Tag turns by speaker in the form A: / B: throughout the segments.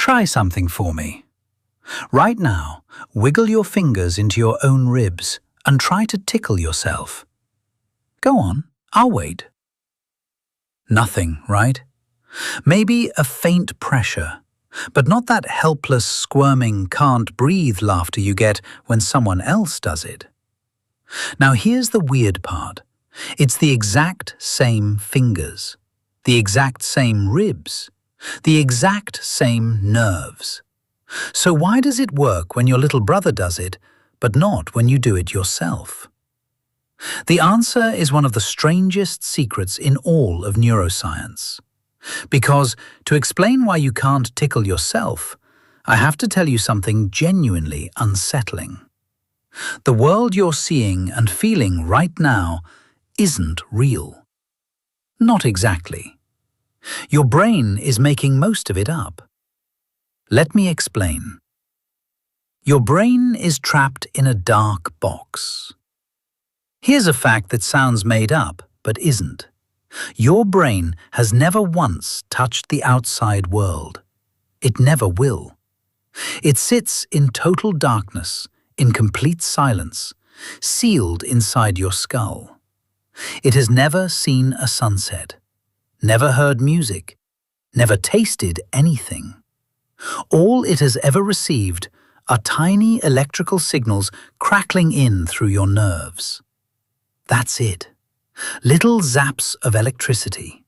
A: Try something for me. Right now, wiggle your fingers into your own ribs and try to tickle yourself. Go on, I'll wait. Nothing, right? Maybe a faint pressure, but not that helpless, squirming, can't breathe laughter you get when someone else does it. Now here's the weird part. It's the exact same fingers, the exact same ribs, the exact same nerves. So why does it work when your little brother does it, but not when you do it yourself? The answer is one of the strangest secrets in all of neuroscience. Because to explain why you can't tickle yourself, I have to tell you something genuinely unsettling. The world you're seeing and feeling right now isn't real. Not exactly. Your brain is making most of it up. Let me explain. Your brain is trapped in a dark box. Here's a fact that sounds made up, but isn't. Your brain has never once touched the outside world. It never will. It sits in total darkness, in complete silence, sealed inside your skull. It has never seen a sunset, never heard music, never tasted anything. All it has ever received are tiny electrical signals crackling in through your nerves. That's it. Little zaps of electricity.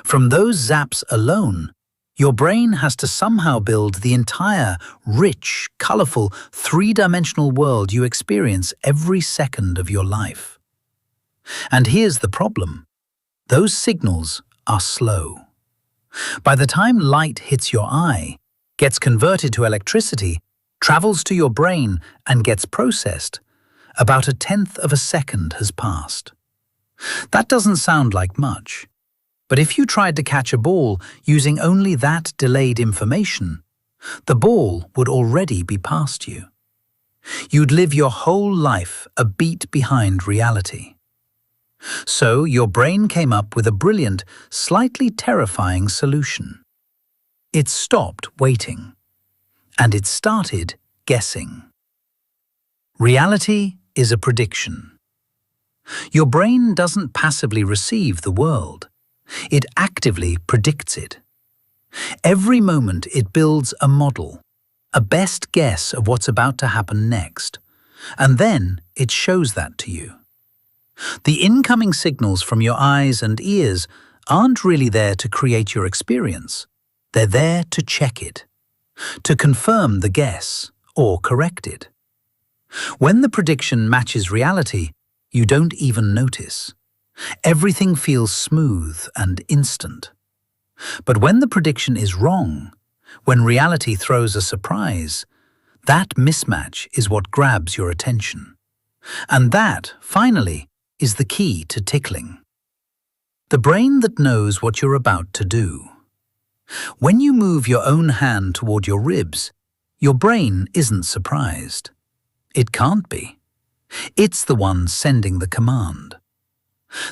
A: From those zaps alone, your brain has to somehow build the entire, rich, colorful, three-dimensional world you experience every second of your life. And here's the problem. Those signals are slow. By the time light hits your eye, gets converted to electricity, travels to your brain, and gets processed, about 1/10 of a second has passed. That doesn't sound like much, but if you tried to catch a ball using only that delayed information, the ball would already be past you. You'd live your whole life a beat behind reality. So your brain came up with a brilliant, slightly terrifying solution. It stopped waiting, and it started guessing. Reality is a prediction. Your brain doesn't passively receive the world. It actively predicts it. Every moment it builds a model, a best guess of what's about to happen next, and then it shows that to you. The incoming signals from your eyes and ears aren't really there to create your experience. They're there to check it, to confirm the guess or correct it. When the prediction matches reality, you don't even notice. Everything feels smooth and instant. But when the prediction is wrong, when reality throws a surprise, that mismatch is what grabs your attention. And that, finally, is the key to tickling. The brain that knows what you're about to do. When you move your own hand toward your ribs, your brain isn't surprised. It can't be. It's the one sending the command.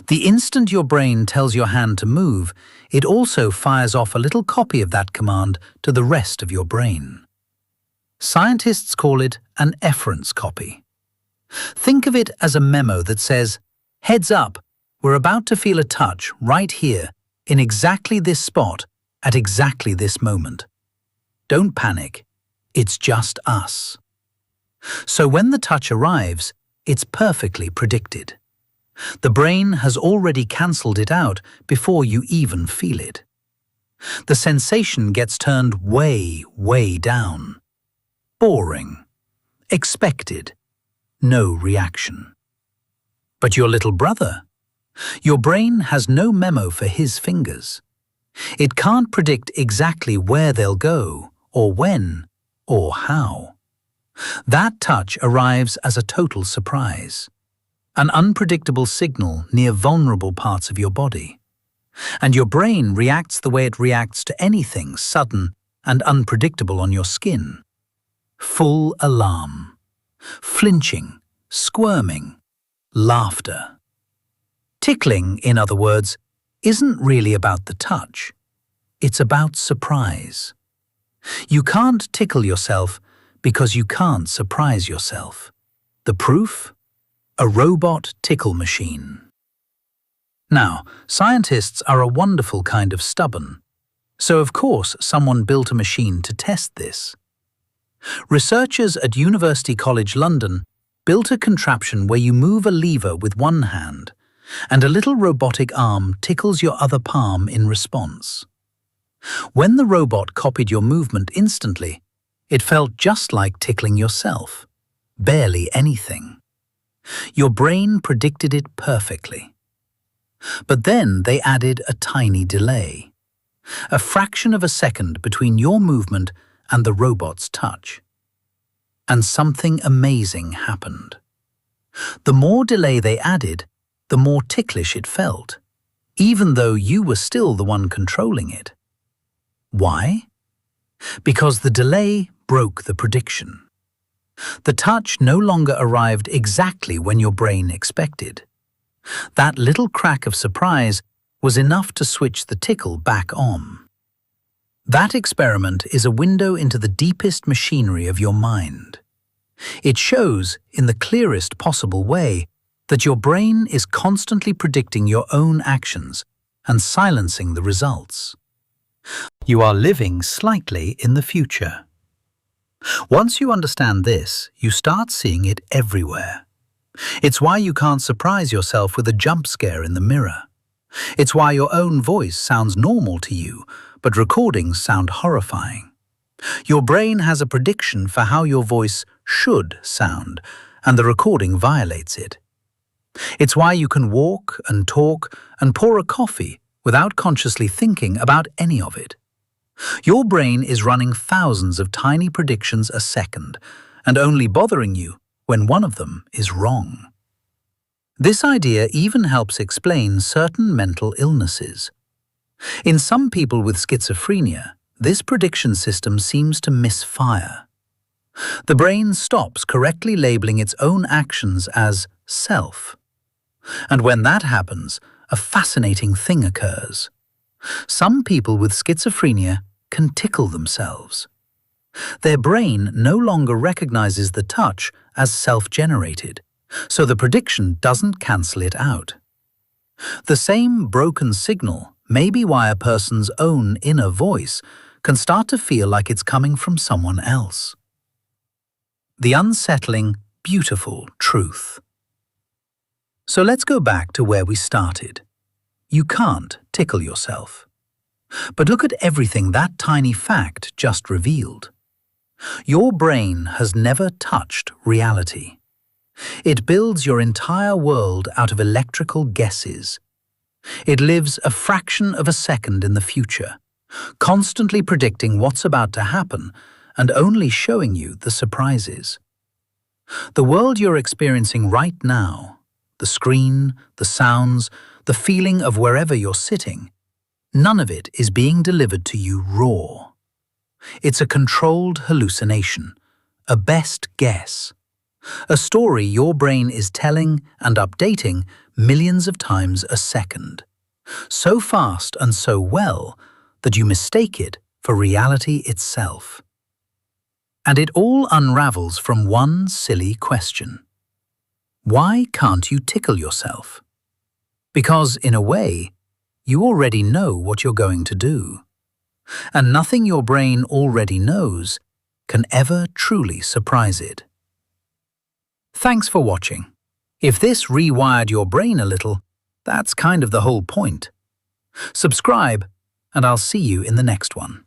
A: The instant your brain tells your hand to move, it also fires off a little copy of that command to the rest of your brain. Scientists call it an efference copy. Think of it as a memo that says, "Heads up, we're about to feel a touch right here, in exactly this spot, at exactly this moment. Don't panic, it's just us." So when the touch arrives, it's perfectly predicted. The brain has already cancelled it out before you even feel it. The sensation gets turned way, way down. Boring. Expected. No reaction. But your little brother? Your brain has no memo for his fingers. It can't predict exactly where they'll go, or when, or how. That touch arrives as a total surprise, an unpredictable signal near vulnerable parts of your body. And your brain reacts the way it reacts to anything sudden and unpredictable on your skin. Full alarm, flinching, squirming, laughter. Tickling, in other words, isn't really about the touch. It's about surprise. You can't tickle yourself because you can't surprise yourself. The proof? A robot-tickle machine. Now, scientists are a wonderful kind of stubborn, so of course someone built a machine to test this. Researchers at University College London built a contraption where you move a lever with one hand, and a little robotic arm tickles your other palm in response. When the robot copied your movement instantly, it felt just like tickling yourself, barely anything. Your brain predicted it perfectly. But then they added a tiny delay, a fraction of a second between your movement and the robot's touch. And something amazing happened. The more delay they added, the more ticklish it felt, even though you were still the one controlling it. Why? Because the delay broke the prediction. The touch no longer arrived exactly when your brain expected. That little crack of surprise was enough to switch the tickle back on. That experiment is a window into the deepest machinery of your mind. It shows, in the clearest possible way, that your brain is constantly predicting your own actions and silencing the results. You are living slightly in the future. Once you understand this, you start seeing it everywhere. It's why you can't surprise yourself with a jump scare in the mirror. It's why your own voice sounds normal to you, but recordings sound horrifying. Your brain has a prediction for how your voice should sound, and the recording violates it. It's why you can walk and talk and pour a coffee without consciously thinking about any of it. Your brain is running thousands of tiny predictions a second, and only bothering you when one of them is wrong. This idea even helps explain certain mental illnesses. In some people with schizophrenia, this prediction system seems to misfire. The brain stops correctly labeling its own actions as self. And when that happens, a fascinating thing occurs. Some people with schizophrenia can tickle themselves. Their brain no longer recognizes the touch as self-generated, so the prediction doesn't cancel it out. The same broken signal may be why a person's own inner voice can start to feel like it's coming from someone else. The unsettling, beautiful truth. So let's go back to where we started. You can't tickle yourself. But look at everything that tiny fact just revealed. Your brain has never touched reality. It builds your entire world out of electrical guesses. It lives a fraction of a second in the future, constantly predicting what's about to happen and only showing you the surprises. The world you're experiencing right now, the screen, the sounds, the feeling of wherever you're sitting, none of it is being delivered to you raw. It's a controlled hallucination, a best guess, a story your brain is telling and updating millions of times a second, so fast and so well that you mistake it for reality itself. And it all unravels from one silly question. Why can't you tickle yourself? Because, in a way, you already know what you're going to do. And nothing your brain already knows can ever truly surprise it. Thanks for watching. If this rewired your brain a little, that's kind of the whole point. Subscribe, and I'll see you in the next one.